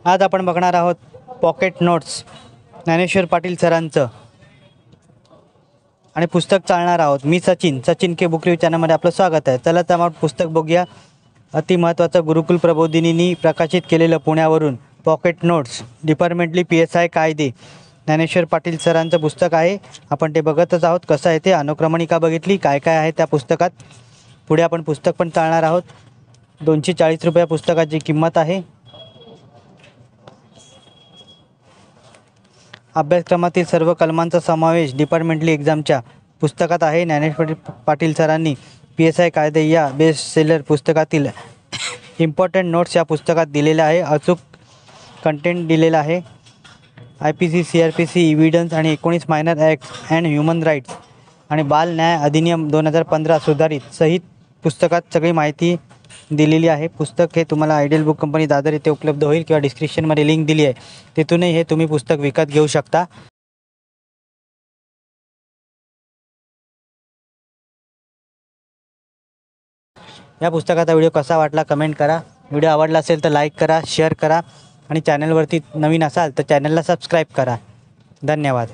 आज आपण बघणार आहोत पॉकेट नोट्स ज्ञानेश्वर पाटील सरांचं आणि पुस्तक चालणार आहोत. मी सचिन के बुक रिव्ह्यू चॅनलमध्ये आपलं स्वागत आहे. चला तर आपण पुस्तक बघूया. अतिमहत्त्वाचं गुरुकुल प्रबोधिनींनी प्रकाशित केलेलं पुण्यावरून पॉकेट नोट्स डिपार्टमेंटली PSI कायदे ज्ञानेश्वर पाटील सरांचं पुस्तक आहे. आपण ते बघतच आहोत. कसं आहे ते अनुक्रमणिका बघितली, काय काय आहे त्या पुस्तकात. पुढे आपण पुस्तक पण चालणार आहोत. 240 रुपये पुस्तकाची किंमत आहे. अभ्यासक्रमातील सर्व कलमांचा समावेश डिपार्टमेंटली एक्झामच्या पुस्तकात आहे. ज्ञानेश्वर पाटील सरांनी PSI कायदे या बेस्ट सेलर पुस्तकातील इम्पॉर्टंट नोट्स या पुस्तकात दिलेल्या आहे. अचूक कंटेंट दिलेला आहे. IPC CRPC इव्हिडन्स आणि 19 minor acts and human rights आणि बाल न्याय अधिनियम 2015 सुधारित सहित पुस्तकात सगळी माहिती दिलेली आहे. पुस्तक हे तुम्हाला आयडियल बुक कंपनी दादर येथे उपलब्ध होईल किंवा डिस्क्रिप्शनमध्ये लिंक दिली आहे, तिथूनही हे तुम्ही पुस्तक विकत घेऊ शकता. या पुस्तकाचा व्हिडिओ कसा वाटला कमेंट करा. व्हिडिओ आवडला असेल तर लाईक करा, शेअर करा आणि चॅनलवरती नवीन असाल तर चॅनलला सबस्क्राईब करा. धन्यवाद.